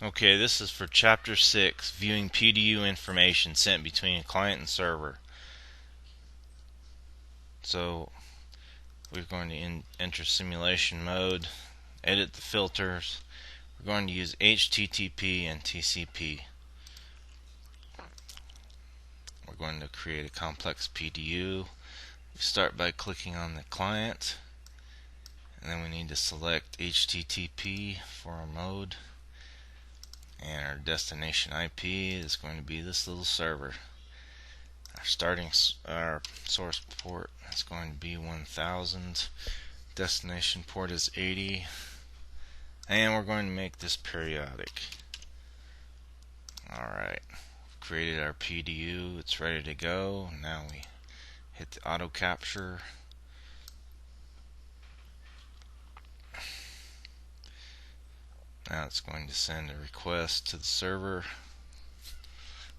Okay, this is for Chapter 6, viewing PDU information sent between a client and server. So we're going to enter simulation mode, edit the filters. We're going to use HTTP and TCP. We're going to create a complex PDU. We start by clicking on the client, and then we need to select HTTP for our mode. And our destination IP is going to be this little server. Our source port is going to be 1000. Destination port is 80. And we're going to make this periodic. Alright, created our PDU, it's ready to go. Now we hit the auto capture. Now it's going to send a request to the server.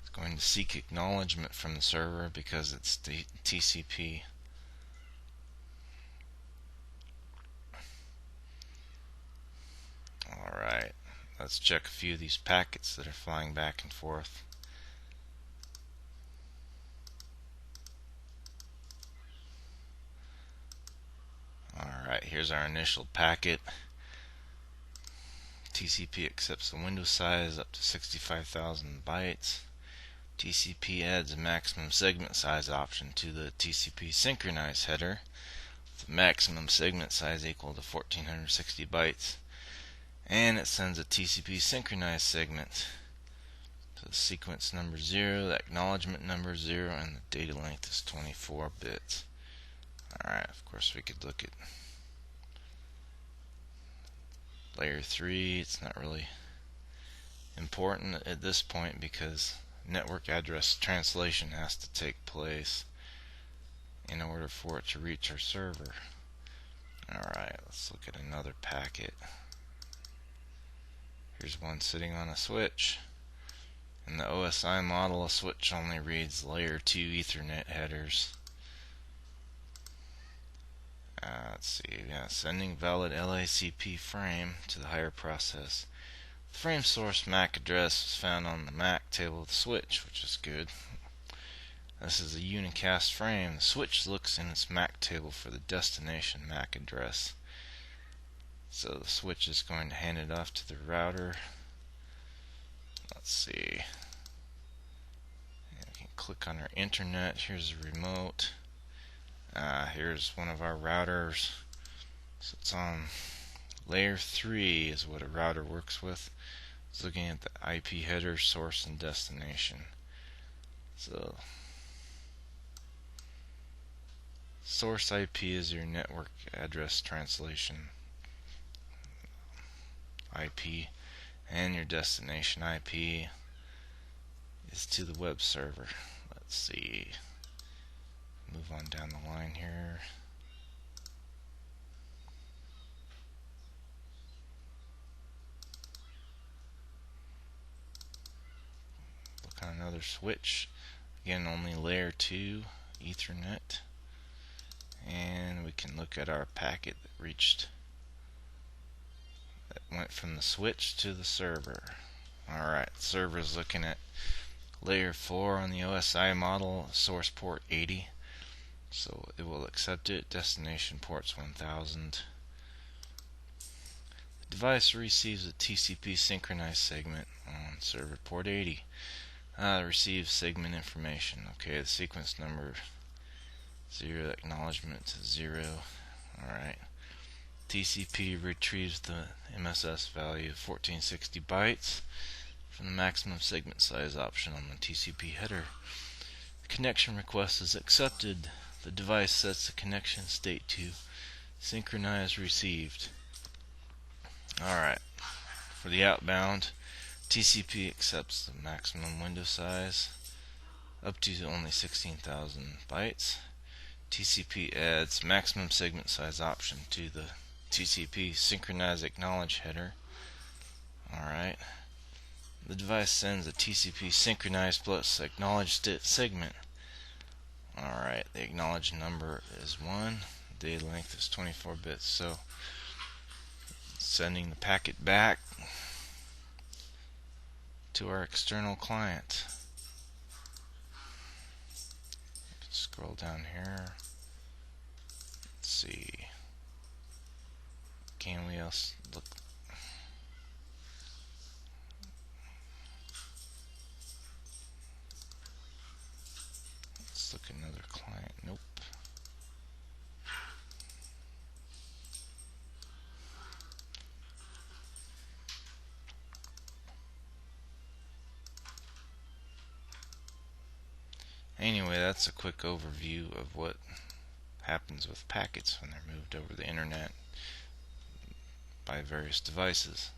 It's going to seek acknowledgement from the server because it's the TCP. Alright, let's check a few of these packets that are flying back and forth. Alright, here's our initial packet. TCP accepts the window size up to 65,000 bytes. TCP adds a maximum segment size option to the TCP synchronize header. The maximum segment size equal to 1460 bytes. And it sends a TCP synchronized segment. So the sequence number 0, the acknowledgement number 0, and the data length is 24 bits. Alright, of course we could look at layer 3. It's not really important at this point because network address translation has to take place in order for it to reach our server. Alright, let's look at another packet. Here's one sitting on a switch. In the OSI model, a switch only reads layer 2 Ethernet headers. Let's see, sending valid LACP frame to the higher process. The frame source MAC address is found on the MAC table of the switch, which is good. This is a unicast frame. The switch looks in its MAC table for the destination MAC address. So the switch is going to hand it off to the router. Let's see. We can click on our internet. Here's a remote. Here's one of our routers. So it's on layer 3 is what a router works with. It's looking at the IP header, source, and destination. So source IP is your network address translation IP, and your destination IP is to the web server. Let's see. Move on down the line here. Look on another switch. Again, only layer 2 Ethernet. And we can look at our packet that went from the switch to the server. Alright, the server is looking at layer 4 on the OSI model, source port 80. So it will accept it. Destination port's 1000. The device receives a TCP synchronized segment on server port 80. Receives segment information. Okay, the sequence number 0, acknowledgement to 0. Alright. TCP retrieves the MSS value of 1460 bytes from the maximum segment size option on the TCP header. The connection request is accepted. The device sets the connection state to synchronize received. Alright, for the outbound, TCP accepts the maximum window size up to only 16,000 bytes. TCP adds maximum segment size option to the TCP synchronize acknowledge header. Alright, the device sends a TCP synchronize plus acknowledge segment. Alright, the acknowledged number is 1. The data length is 24 bits. So, sending the packet back. to our external client. Scroll down here. Let's see. Can we else look? Let's look at another client. Nope. Anyway, that's a quick overview of what happens with packets when they're moved over the internet by various devices.